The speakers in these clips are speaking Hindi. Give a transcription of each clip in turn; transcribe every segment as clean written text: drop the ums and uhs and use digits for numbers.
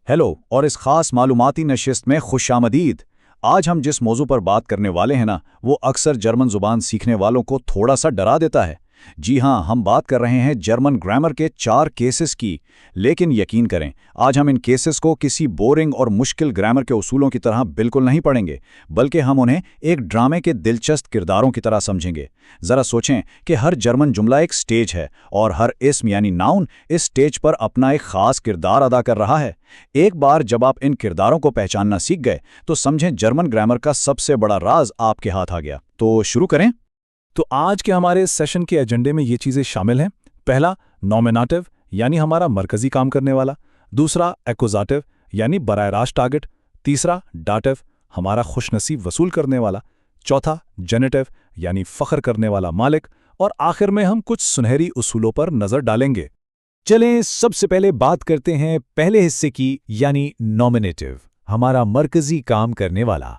हेलो और इस खास मालूमाती नशिस्त में खुशामदीद। आज हम जिस मौजू पर बात करने वाले हैं ना, वो अक्सर जर्मन जुबान सीखने वालों को थोड़ा सा डरा देता है। जी हाँ, हम बात कर रहे हैं जर्मन ग्रामर के 4 केसेस की। लेकिन यकीन करें, आज हम इन केसेस को किसी बोरिंग और मुश्किल ग्रामर के उसूलों की तरह बिल्कुल नहीं पढ़ेंगे, बल्कि हम उन्हें एक ड्रामे के दिलचस्प किरदारों की तरह समझेंगे। जरा सोचें कि हर जर्मन जुमला एक स्टेज है और हर इस्म यानी नाउन इस स्टेज पर अपना एक खास किरदार अदा कर रहा है। एक बार जब आप इन किरदारों को पहचानना सीख गए तो समझें जर्मन ग्रामर का सबसे बड़ा राज आपके हाथ आ गया। तो शुरू करें। तो आज के हमारे सेशन के एजेंडे में ये चीज़ें शामिल हैं। पहला, नॉमिनेटिव यानी हमारा मरकजी काम करने वाला। दूसरा, एक्कुजाटिव यानी बराह रास्त टारगेट। तीसरा, डाटिव हमारा खुशनसीब वसूल करने वाला। चौथा, जेनेटिव यानी फ़ख्र करने वाला मालिक। और आखिर में हम कुछ सुनहरी उसूलों पर नज़र डालेंगे। चलें सबसे पहले बात करते हैं पहले हिस्से की, यानी नॉमिनेटिव, हमारा मरकजी काम करने वाला।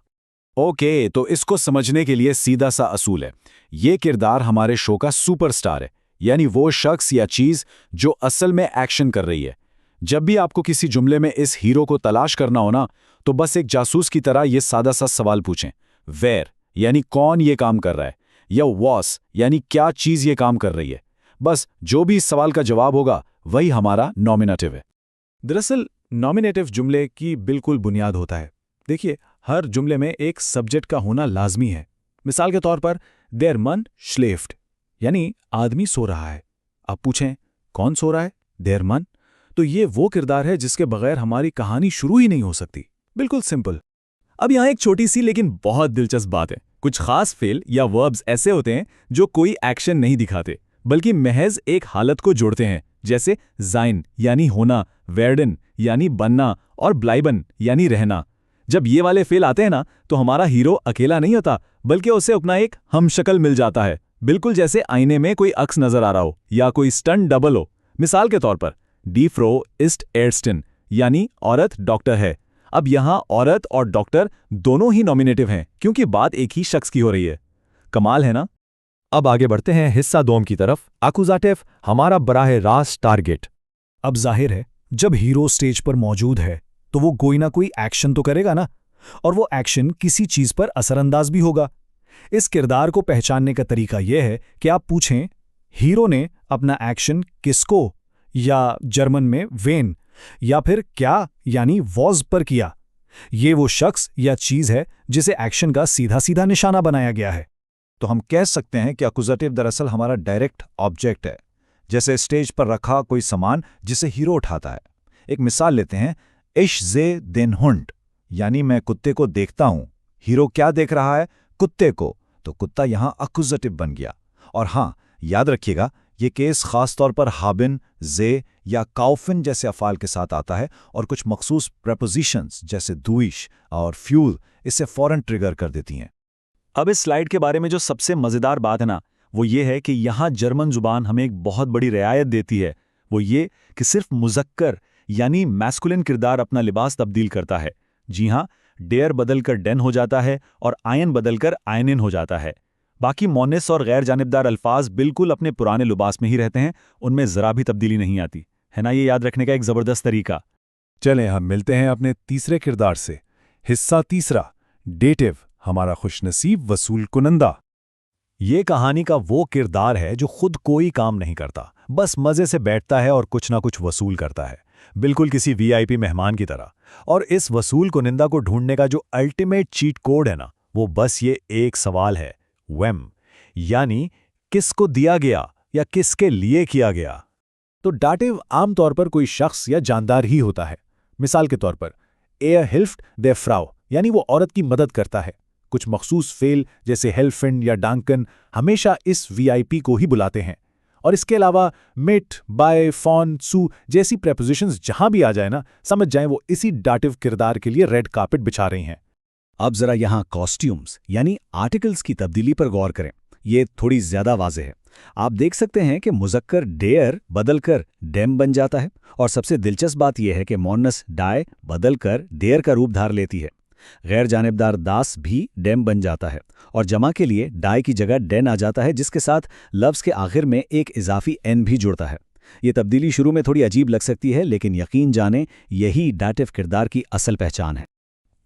ओके, तो इसको समझने के लिए सीधा सा असूल है। ये किरदार हमारे शो का सुपरस्टार है, यानी वो शख्स या चीज़ जो असल में एक्शन कर रही है। जब भी आपको किसी जुमले में इस हीरो को तलाश करना हो ना, तो बस एक जासूस की तरह ये सादा सा सवाल पूछें। वेयर यानी कौन ये काम कर रहा है, या वॉस यानी क्या चीज़ ये काम कर रही है। बस जो भी इस सवाल का जवाब होगा वही हमारा नॉमिनेटिव है। दरअसल नॉमिनेटिव जुमले की बिल्कुल बुनियाद होता है। देखिए, हर जुमले में एक सब्जेक्ट का होना लाजमी है। मिसाल के तौर पर देयर मन श्लेफ्ट यानी आदमी सो रहा है। अब पूछें कौन सो रहा है? देयर मन। तो ये वो किरदार है जिसके बगैर हमारी कहानी शुरू ही नहीं हो सकती। बिल्कुल सिंपल। अब यहाँ एक छोटी सी लेकिन बहुत दिलचस्प बात है। कुछ खास फेल या वर्ब्स ऐसे होते हैं जो कोई एक्शन नहीं दिखाते, बल्कि महज एक हालत को जोड़ते हैं, जैसे जाइन यानी होना, वेर्डन यानी बनना और ब्लाइबन यानी रहना। जब ये वाले फेल आते हैं ना, तो हमारा हीरो अकेला नहीं होता, बल्कि उसे अपना एक हमशक्ल मिल जाता है। बिल्कुल जैसे आईने में कोई अक्स नजर आ रहा हो या कोई स्टंट डबल हो। मिसाल के तौर पर डी फ्रो इस्ट एर्स्टन यानी औरत डॉक्टर है। अब यहाँ औरत और डॉक्टर दोनों ही नॉमिनेटिव हैं, क्योंकि बात एक ही शख्स की हो रही है। कमाल है ना? अब आगे बढ़ते हैं हिस्सा 2 की तरफ, एक्कुजाटिव हमारा बराह रास्त टारगेट। अब जाहिर है, जब हीरो स्टेज पर मौजूद है तो वो कोई ना कोई एक्शन तो करेगा ना, और वो एक्शन किसी चीज पर असरअंदाज भी होगा। इस किरदार को पहचानने का तरीका यह है कि आप पूछें, हीरो ने अपना एक्शन किसको, या जर्मन में वेन, या फिर क्या यानी वॉज पर किया। ये वो शख्स या चीज है जिसे एक्शन का सीधा सीधा निशाना बनाया गया है। तो हम कह सकते हैं कि एक्कुजाटिव दरअसल हमारा डायरेक्ट ऑब्जेक्ट है, जैसे स्टेज पर रखा कोई सामान जिसे हीरो उठाता है। एक मिसाल लेते हैं, इश जे देन हुंड यानी मैं कुत्ते को देखता हूं। हीरो क्या देख रहा है? कुत्ते को, तो कुत्ता यहां एक्कुजाटिव बन गया। और हां, याद रखिएगा, ये केस खास तौर पर हाबिन, जे या काउफिन जैसे अफ़ाल के साथ आता है, और कुछ मखसूस प्रेपोजिशंस जैसे दुइश और फ्यूल इसे फौरन ट्रिगर कर देती हैं। अब इस स्लाइड के बारे में जो सबसे मज़ेदार बात है ना, वो ये है कि यहाँ जर्मन जुबान हमें एक बहुत बड़ी रियायत देती है। वो ये कि सिर्फ मुज़क्कर यानी मैस्कुलिन किरदार अपना लिबास तब्दील करता है। जी हाँ, डेयर बदलकर डेन हो जाता है और आयन बदलकर आयनिन हो जाता है। बाकी मोनिस और गैर जानिबदार अल्फाज बिल्कुल अपने पुराने लिबास में ही रहते हैं, उनमें ज़रा भी तब्दीली नहीं आती है ना। ये याद रखने का एक ज़बरदस्त तरीका। चलें हम मिलते हैं अपने तीसरे किरदार से। हिस्सा तीसरा, डेटिव हमारा खुशनसीब वसूल कुनंदा। ये कहानी का वो किरदार है जो खुद कोई काम नहीं करता, बस मजे से बैठता है और कुछ ना कुछ वसूल करता है, बिल्कुल किसी वीआईपी मेहमान की तरह। और इस वसूल कुनिंदा को ढूंढने का जो अल्टीमेट चीट कोड है ना, वो बस ये एक सवाल है, वेम, यानी किसको दिया गया या किसके लिए किया गया। तो डाटिव आमतौर पर कोई शख्स या जानदार ही होता है। मिसाल के तौर पर एयर हिल्फ्ट दे फ्राउ यानी वो औरत की मदद करता है। कुछ मखसूस फेल जैसे हेल्फिंड या डांकन हमेशा इस वीआईपी को ही बुलाते हैं। और इसके अलावा मिट, बाय, फॉन, सू जैसी प्रेपोजिशंस जहां भी आ जाए ना, समझ जाएं वो इसी डाटिव किरदार के लिए रेड कार्पेट बिछा रही हैं। अब जरा यहाँ कॉस्ट्यूम्स यानी आर्टिकल्स की तब्दीली पर गौर करें। ये थोड़ी ज्यादा वाज़ेह है। आप देख सकते हैं कि मुज़क्कर डेयर बदलकर डेम बन जाता है, और सबसे दिलचस्प बात यह है कि मोनस डाय बदलकर डेयर का रूप धार लेती है। गैर जानिबदार दास भी डेम बन जाता है, और जमा के लिए डाय की जगह डेन आ जाता है, जिसके साथ लफ्ज़ के आखिर में एक इजाफी एन भी जुड़ता है। ये तब्दीली शुरू में थोड़ी अजीब लग सकती है, लेकिन यकीन जाने यही डाटिव किरदार की असल पहचान है।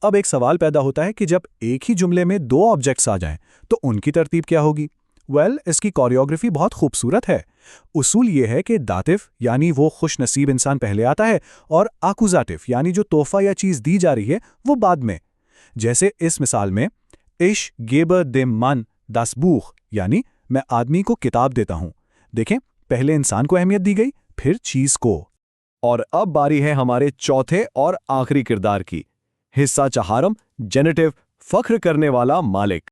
अब एक सवाल पैदा होता है कि जब एक ही जुमले में दो ऑब्जेक्ट्स आ जाएं, तो उनकी तरतीब क्या होगी? इसकी कोरियोग्राफी बहुत खूबसूरत है। उसूल ये है कि दातिफ यानी वो खुश नसीब इंसान पहले आता है और आकुजाटिफ यानी जो तोहफा या चीज़ दी जा रही है वो बाद में। जैसे इस मिसाल में इश गेबर देम मन दास बुख यानी मैं आदमी को किताब देता हूं। देखें, पहले इंसान को अहमियत दी गई, फिर चीज को। और अब बारी है हमारे चौथे और आखिरी किरदार की, हिस्सा चहारम, जेनेटिव, फख्र करने वाला मालिक।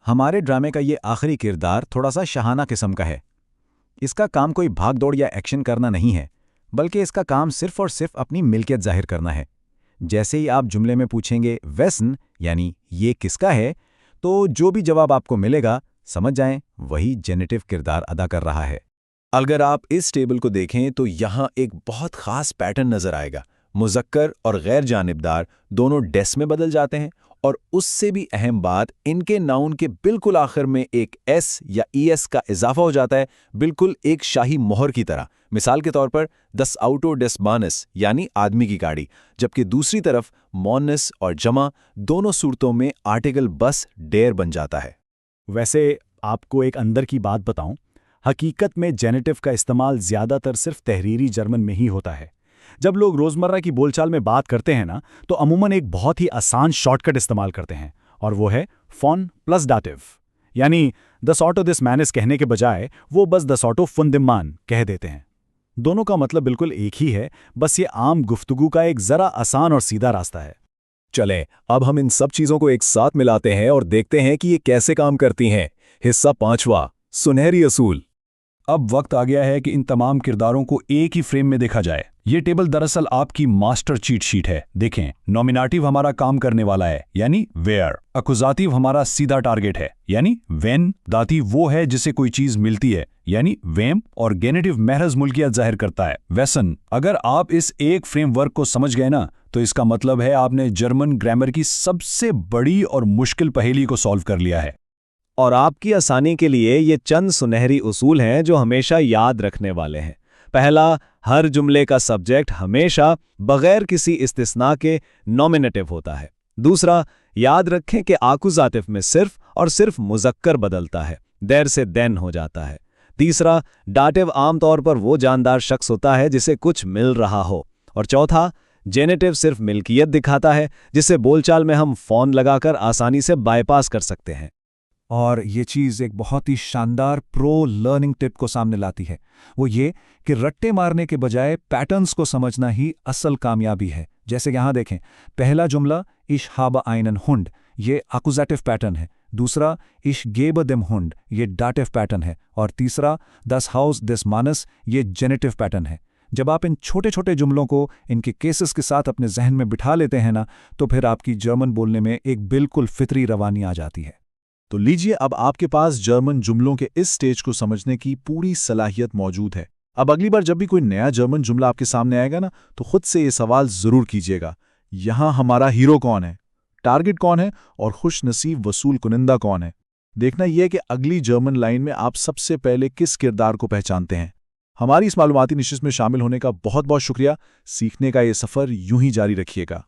हमारे ड्रामे का ये आखिरी किरदार थोड़ा सा शहाना किस्म का है। इसका काम कोई भागदौड़ या एक्शन करना नहीं है, बल्कि इसका काम सिर्फ और सिर्फ अपनी मिल्कियत जाहिर करना है। जैसे ही आप जुमले में पूछेंगे वेसन यानी ये किसका है, तो जो भी जवाब आपको मिलेगा समझ जाएं वही जेनेटिव किरदार अदा कर रहा है। अगर आप इस टेबल को देखें तो यहाँ एक बहुत खास पैटर्न नजर आएगा। मुज़क्कर और गैर जानिबदार दोनों डेस में बदल जाते हैं, और उससे भी अहम बात, इनके नाउन के बिल्कुल आखिर में एक एस या ईएस का इजाफा हो जाता है, बिल्कुल एक शाही मोहर की तरह। मिसाल के तौर पर दस आउटो डेस बानस यानी आदमी की गाड़ी, जबकि दूसरी तरफ मोनस और जमा दोनों सूरतों में आर्टिकल बस डेयर बन जाता है। वैसे आपको एक अंदर की बात बताऊं, हकीकत में जेनेटिव का इस्तेमाल ज्यादातर सिर्फ तहरीरी जर्मन में ही होता है। जब लोग रोजमर्रा की बोलचाल में बात करते हैं ना, तो अमूमन एक बहुत ही आसान शॉर्टकट इस्तेमाल करते हैं, और वो है फॉन प्लस डाटिव। यानी the sort of this man is कहने के बजाय वो बस द सॉर्ट ऑफ फुंदिमान कह देते हैं। दोनों का मतलब बिल्कुल एक ही है, बस ये आम गुफ्तगू का एक जरा आसान और सीधा रास्ता है। चलें, अब हम इन सब चीजों को एक साथ मिलाते हैं और देखते हैं कि ये कैसे काम करती हैं। हिस्सा 5वां, सुनहरी असूल। अब वक्त आ गया है कि इन तमाम किरदारों को एक ही फ्रेम में देखा जाए। ये टेबल दरअसल आपकी मास्टर चीट शीट है। देखें, नॉमिनेटिव हमारा काम करने वाला है, यानी वेयर। अकुजातिव हमारा सीधा टारगेट है, यानी वेन। दातिव वो है जिसे कोई चीज मिलती है, यानी वेम। और गेनेटिव महज मुल्कियत जाहिर करता है, वेसन। अगर आप इस एक फ्रेमवर्क को समझ गए ना, तो इसका मतलब है आपने जर्मन ग्रामर की सबसे बड़ी और मुश्किल पहेली को सॉल्व कर लिया है। और आपकी आसानी के लिए ये चंद सुनहरी उसूल हैं जो हमेशा याद रखने वाले हैं। पहला, हर जुमले का सब्जेक्ट हमेशा बगैर किसी इस्तिस्ना के नॉमिनेटिव होता है। दूसरा, याद रखें कि आकुजातिफ में सिर्फ और सिर्फ मुज़क्कर बदलता है, देर से देन हो जाता है। तीसरा, डाटिव आमतौर पर वो जानदार शख्स होता है जिसे कुछ मिल रहा हो। और चौथा, जेनेटिव सिर्फ मिल्कियत दिखाता है, जिसे बोलचाल में हम फोन लगाकर आसानी से बाईपास कर सकते हैं। और ये चीज़ एक बहुत ही शानदार प्रो लर्निंग टिप को सामने लाती है। वो ये कि रट्टे मारने के बजाय पैटर्न्स को समझना ही असल कामयाबी है। जैसे यहाँ देखें, पहला जुमला इश हाबा आइनन हुंड, ये आकुजाटिव पैटर्न है। दूसरा, इश गेब देम हुंड, ये डाटिव पैटर्न है। और तीसरा, दस हाउस दिस मानस, ये जेनेटिव पैटर्न है। जब आप इन छोटे छोटे जुमलों को इनके केसेस के साथ अपने जहन में बिठा लेते हैं ना, तो फिर आपकी जर्मन बोलने में एक बिल्कुल फितरी रवानी आ जाती है। तो लीजिए, अब आपके पास जर्मन जुमलों के इस स्टेज को समझने की पूरी सलाहियत मौजूद है। अब अगली बार जब भी कोई नया जर्मन जुमला आपके सामने आएगा ना, तो खुद से ये सवाल जरूर कीजिएगा, यहाँ हमारा हीरो कौन है, टारगेट कौन है और खुश नसीब वसूल कुनिंदा कौन है। देखना यह है कि अगली जर्मन लाइन में आप सबसे पहले किस किरदार को पहचानते हैं। हमारी इस मालूमाती नशिस्त में शामिल होने का बहुत बहुत शुक्रिया। सीखने का ये सफ़र यूं ही जारी रखिएगा।